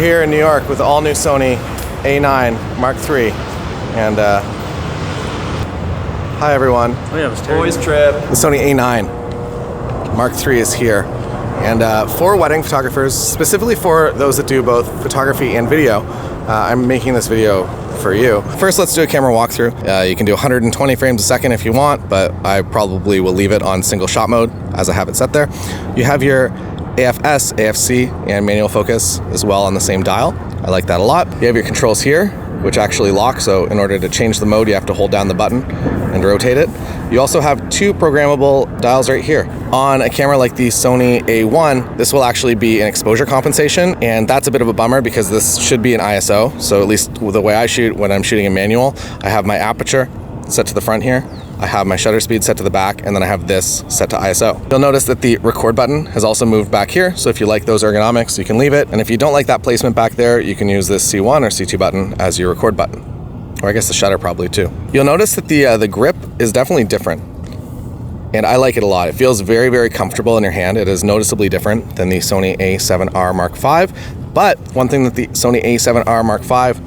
Here in New York with the all-new Sony A9 Mark III, and hi everyone. Oh yeah, it was terrible. Boys trip. The Sony A9 Mark III is here, and for wedding photographers, specifically for those that do both photography and video, I'm making this video for you. First, let's do a camera walkthrough. You can do 120 frames a second if you want, but I probably will leave it on single shot mode as I have it set there. You have your AFS, AFC, and manual focus as well on the same dial. I like that a lot. You have your controls here, which actually lock, so in order to change the mode, you have to hold down the button and rotate it. You also have two programmable dials right here. On a camera like the Sony A1, this will actually be an exposure compensation, and that's a bit of a bummer because this should be an ISO, so at least the way I shoot when I'm shooting in manual, I have my aperture set to the front here, I have my shutter speed set to the back, and then I have this set to ISO. You'll notice that the record button has also moved back here, so if you like those ergonomics, you can leave it. And if you don't like that placement back there, you can use this C1 or C2 button as your record button. Or I guess the shutter probably too. You'll notice that the grip is definitely different, and I like it a lot. It feels very, very comfortable in your hand. It is noticeably different than the Sony A7R Mark V, but one thing that the Sony A7R Mark V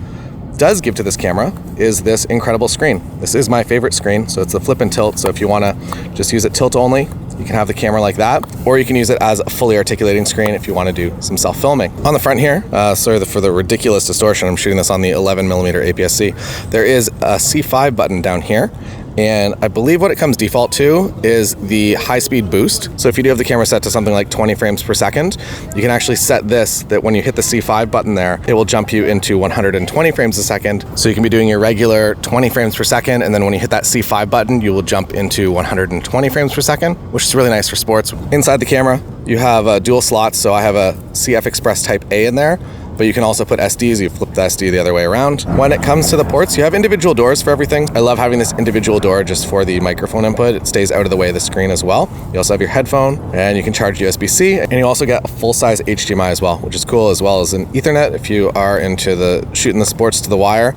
does give to this camera is this incredible screen. This is my favorite screen, so it's the flip and tilt. So if you want to just use it tilt only, you can have the camera like that, or you can use it as a fully articulating screen if you want to do some self-filming. On the front here, sorry for the ridiculous distortion, I'm shooting this on the 11mm APS-C. There is a C5 button down here, and I believe what it comes default to is the high-speed boost. So if you do have the camera set to something like 20 frames per second, you can actually set this, that when you hit the C5 button there, it will jump you into 120 frames a second. So you can be doing your regular 20 frames per second, and then when you hit that C5 button, you will jump into 120 frames per second, which is really nice for sports. Inside the camera, you have dual slots, so I have a CF Express Type A in there, but you can also put SDs. You flip the SD the other way around. When it comes to the ports, you have individual doors for everything. I love having this individual door just for the microphone input. It stays out of the way of the screen as well. You also have your headphone, and you can charge USB-C, and you also get a full-size HDMI as well, which is cool, as well as an Ethernet if you are into the shooting the sports to the wire.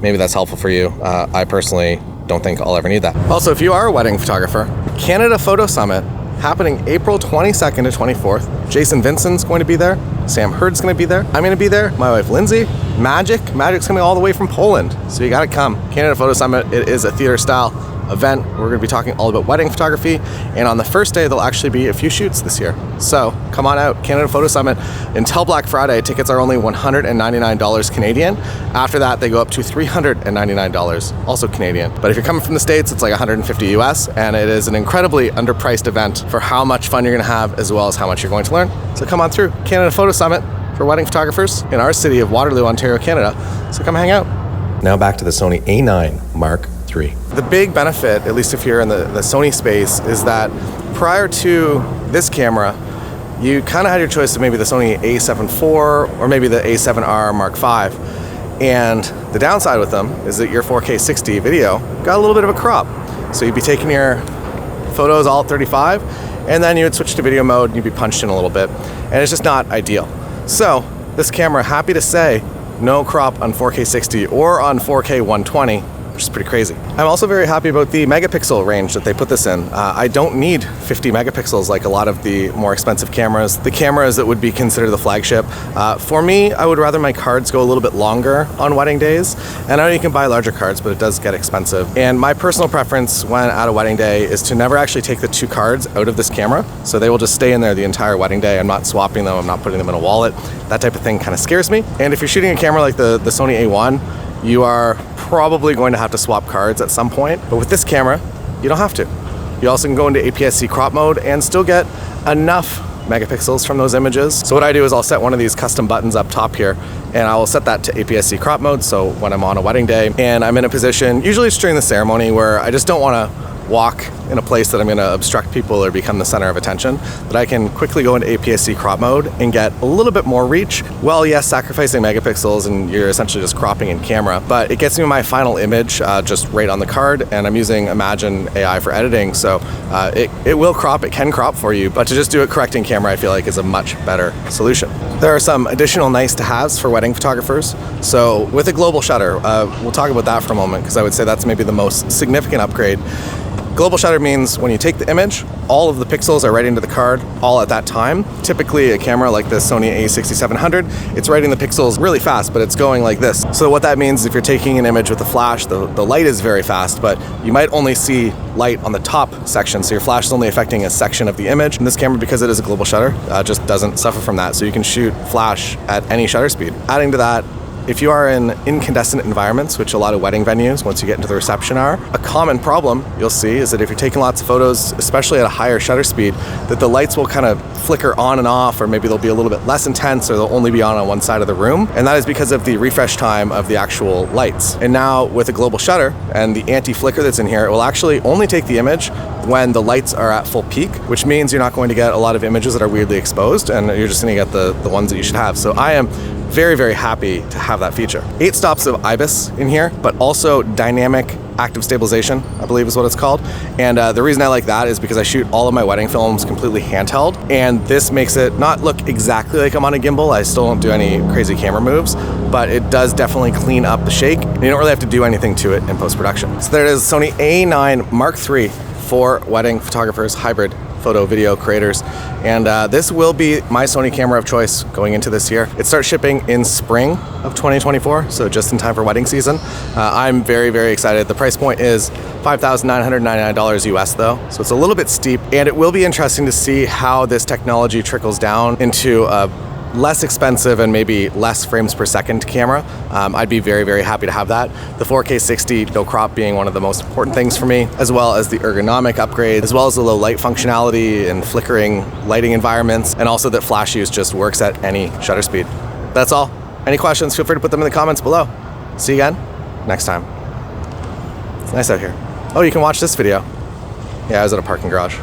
Maybe that's helpful for you. I personally don't think I'll ever need that. Also, if you are a wedding photographer, Canada Photo Summit happening April 22nd to 24th. Jason Vincent's going to be there. Sam Hurd's going to be there. I'm going to be there. My wife Lindsay. Magic's coming all the way from Poland. So you got to come. Canada Photo Summit, it is a theater style event. We're going to be talking all about wedding photography. And on the first day, there'll actually be a few shoots this year. So come on out, Canada Photo Summit. Until Black Friday, tickets are only $199 Canadian. After that, they go up to $399, also Canadian. But if you're coming from the States, it's like $150 US, and it is an incredibly underpriced event for how much fun you're gonna have, as well as how much you're going to learn. So come on through, Canada Photo Summit for wedding photographers in our city of Waterloo, Ontario, Canada. So come hang out. Now back to the Sony A9 Mark III. The big benefit, at least if you're in the Sony space, is that prior to this camera, you kind of had your choice of maybe the Sony A7 IV or maybe the A7R Mark V. And the downside with them is that your 4K 60 video got a little bit of a crop. So you'd be taking your photos all at 35, and then you would switch to video mode and you'd be punched in a little bit. And it's just not ideal. So this camera, happy to say, no crop on 4K 60 or on 4K 120, which is pretty crazy. I'm also very happy about the megapixel range that they put this in. I don't need 50 megapixels like a lot of the more expensive cameras, the cameras that would be considered the flagship. For me, I would rather my cards go a little bit longer on wedding days. And I know you can buy larger cards, but it does get expensive. And my personal preference when at a wedding day is to never actually take the two cards out of this camera. So they will just stay in there the entire wedding day. I'm not swapping them, I'm not putting them in a wallet. That type of thing kind of scares me. And if you're shooting a camera like the Sony A1, you are probably going to have to swap cards at some point, but with this camera, you don't have to. You also can go into APS-C crop mode and still get enough megapixels from those images. So what I do is I'll set one of these custom buttons up top here, and I will set that to APS-C crop mode, so when I'm on a wedding day and I'm in a position, usually it's during the ceremony, where I just don't want to walk in a place that I'm going to obstruct people or become the center of attention, that I can quickly go into APS-C crop mode and get a little bit more reach. Well, yes, sacrificing megapixels and you're essentially just cropping in camera, but it gets me my final image just right on the card, and I'm using Imagen AI for editing, so it will crop, it can crop for you, but to just do it correct in camera, I feel like is a much better solution. There are some additional nice to haves for wedding photographers. So with a global shutter, we'll talk about that for a moment, because I would say that's maybe the most significant upgrade. Global shutter means when you take the image, all of the pixels are writing to the card all at that time. Typically a camera like this Sony A9iii, it's writing the pixels really fast, but it's going like this. So what that means is if you're taking an image with a flash, the light is very fast, but you might only see light on the top section, so your flash is only affecting a section of the image. And this camera, because it is a global shutter, just doesn't suffer from that, so you can shoot flash at any shutter speed. Adding to that, if you are in incandescent environments, which a lot of wedding venues, once you get into the reception are, a common problem you'll see is that if you're taking lots of photos, especially at a higher shutter speed, that the lights will kind of flicker on and off, or maybe they'll be a little bit less intense, or they'll only be on one side of the room. And that is because of the refresh time of the actual lights. And now with a global shutter and the anti-flicker that's in here, it will actually only take the image when the lights are at full peak, which means you're not going to get a lot of images that are weirdly exposed, and you're just going to get the ones that you should have. So I am very, very happy to have that feature. 8 stops of IBIS in here, but also dynamic active stabilization, I believe is what it's called. And the reason I like that is because I shoot all of my wedding films completely handheld, and this makes it not look exactly like I'm on a gimbal. I still don't do any crazy camera moves, but it does definitely clean up the shake, and you don't really have to do anything to it in post-production. So there it is, Sony A9 Mark III for wedding photographers, hybrid photo video creators, and this will be my Sony camera of choice going into this year. It starts shipping in spring of 2024, so just in time for wedding season. I'm very, very excited. The price point is $5,999 US though, so it's a little bit steep, and it will be interesting to see how this technology trickles down into a less expensive and maybe less frames per second camera. I'd be very, very happy to have that. The 4K 60 no crop being one of the most important things for me, as well as the ergonomic upgrade, as well as the low light functionality and flickering lighting environments, and also that flash use just works at any shutter speed. That's all. Any questions, feel free to put them in the comments below. See you again next time. It's nice out here. Oh, you can watch this video. Yeah, I was at a parking garage.